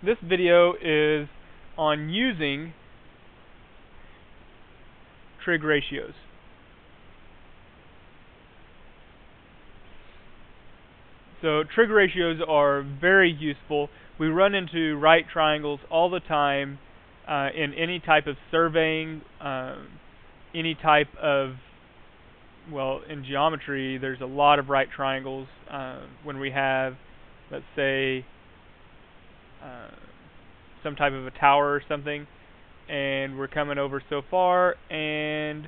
This video is on using trig ratios. So trig ratios are very useful. We run into right triangles all the time in any type of surveying, any type of, well, in geometry there's a lot of right triangles when we have, let's say, some type of a tower or something, and we're coming over so far, and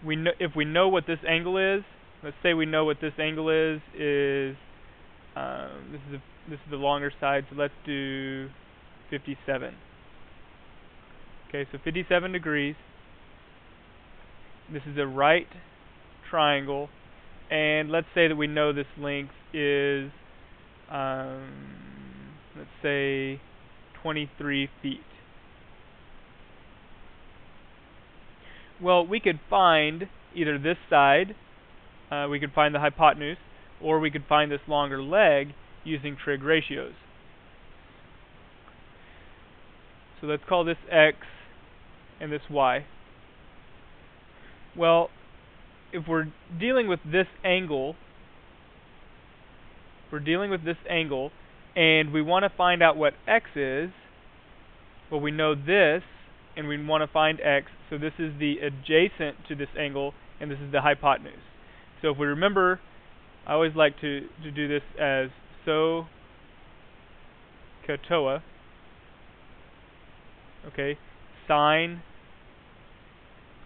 if we know what this angle is, let's say we know what this angle is this is the longer side, so let's do 57. Okay, so 57 degrees. This is a right triangle, and let's say that we know this length is let's say 23 feet. Well, we could find either this side, we could find the hypotenuse, or we could find this longer leg using trig ratios. So let's call this x and this y. Well, if we're dealing with this angle, and we want to find out what x is, well, we know this, and we want to find x, so this is the adjacent to this angle, and this is the hypotenuse. So if we remember, I always like to do this as SOHCAHTOA, okay, sine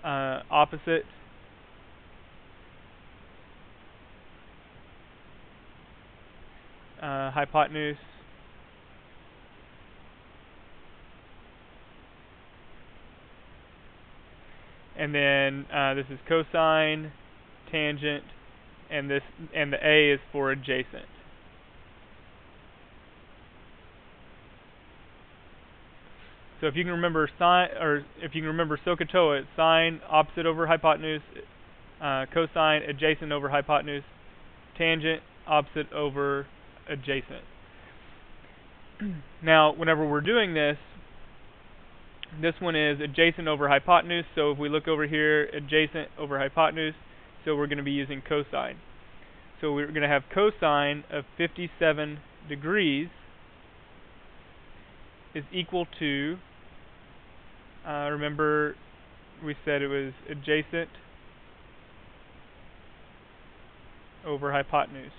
opposite hypotenuse and then this is cosine, tangent, and the A is for adjacent. So if you can remember SOHCAHTOA, it's sine opposite over hypotenuse, cosine adjacent over hypotenuse, tangent opposite over adjacent. Now, whenever we're doing this, this one is adjacent over hypotenuse, so if we look over here, adjacent over hypotenuse, so we're going to be using cosine. So we're going to have cosine of 57 degrees is equal to, remember we said it was adjacent over hypotenuse.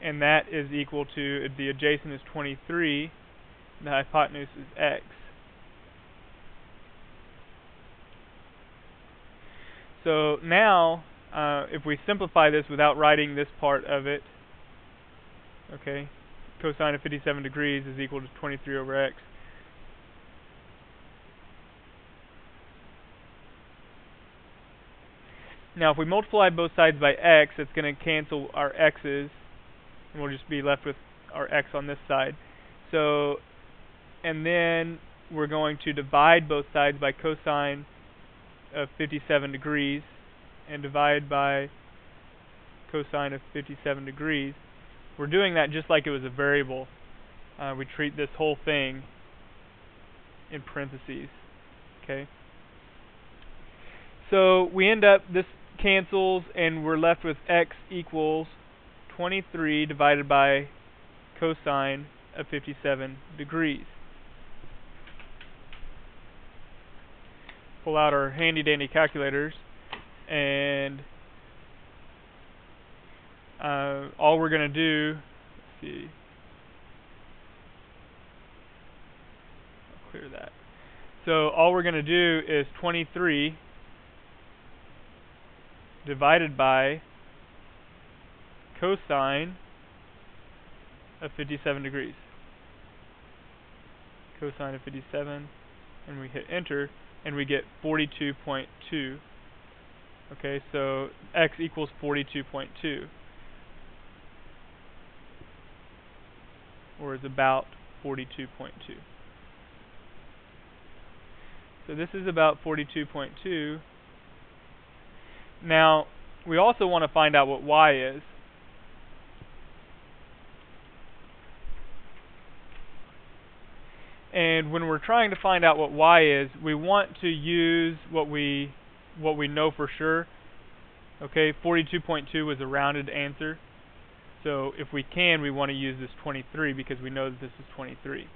And that is equal to, the adjacent is 23, the hypotenuse is x. So now, if we simplify this without writing this part of it, okay, cosine of 57 degrees is equal to 23 over x. Now if we multiply both sides by x, it's going to cancel our x's, and we'll just be left with our x on this side. So, and then we're going to divide both sides by cosine of 57 degrees, and divide by cosine of 57 degrees. We're doing that just like it was a variable. We treat this whole thing in parentheses. Okay. So we end up, this cancels, and we're left with x equals 23 divided by cosine of 57 degrees. Pull out our handy dandy calculators, and all we're going to do, let's see, I'll clear that. So all we're going to do is 23 divided by cosine of 57 degrees. Cosine of 57, and we hit enter, and we get 42.2. Okay, so x equals 42.2, or is about 42.2. So this is about 42.2. Now, we also want to find out what y is. And when we're trying to find out what y is, we want to use what we know for sure. Okay, 42.2 was a rounded answer. So if we can, we want to use this 23 because we know that this is 23.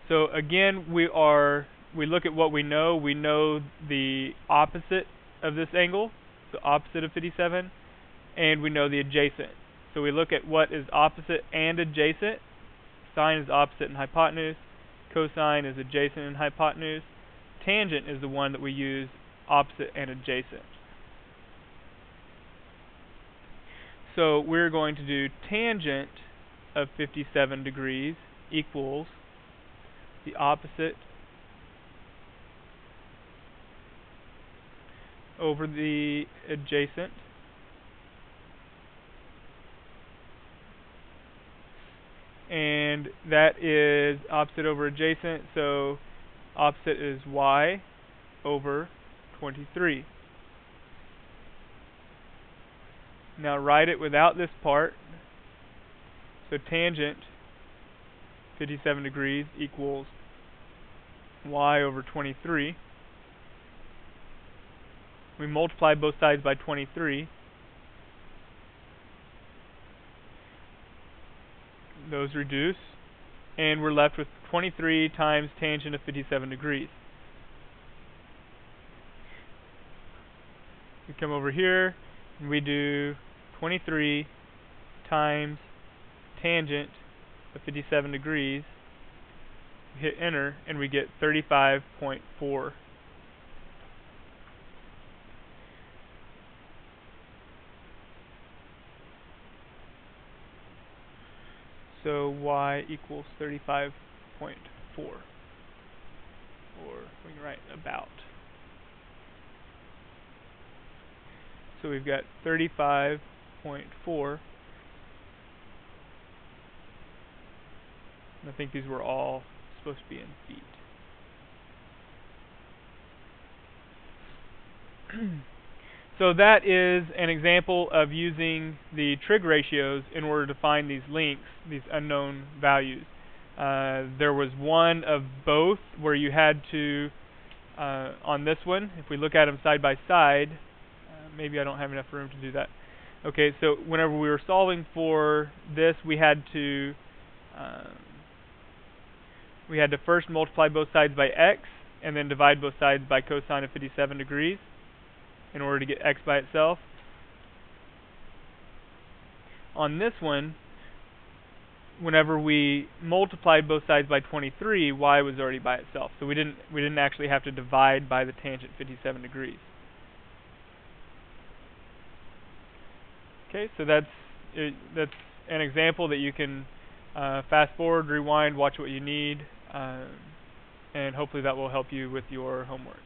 So again, we look at what we know. We know the opposite of this angle, the opposite of 57, and we know the adjacent. So we look at what is opposite and adjacent. Sine is opposite and hypotenuse. Cosine is adjacent and hypotenuse. Tangent is the one that we use opposite and adjacent. So we're going to do tangent of 57 degrees equals the opposite over the adjacent. And that is opposite over adjacent, so opposite is y over 23. Now write it without this part. So tangent 57 degrees equals y over 23. We multiply both sides by 23. Those reduce, and we're left with 23 times tangent of 57 degrees. We come over here, and we do 23 times tangent of 57 degrees. We hit enter, and we get 35.4. So y equals 35.4. Or we can write about. So we've got 35.4. I think these were all supposed to be in feet. So that is an example of using the trig ratios in order to find these links, these unknown values. There was one of both where you had to, on this one, if we look at them side by side, maybe I don't have enough room to do that. Okay, so whenever we were solving for this, we had to first multiply both sides by x, and then divide both sides by cosine of 57 degrees in order to get x by itself. On this one, whenever we multiplied both sides by 23, y was already by itself. So we didn't actually have to divide by the tangent 57 degrees. Okay, so that's an example that you can fast forward, rewind, watch what you need, and hopefully that will help you with your homework.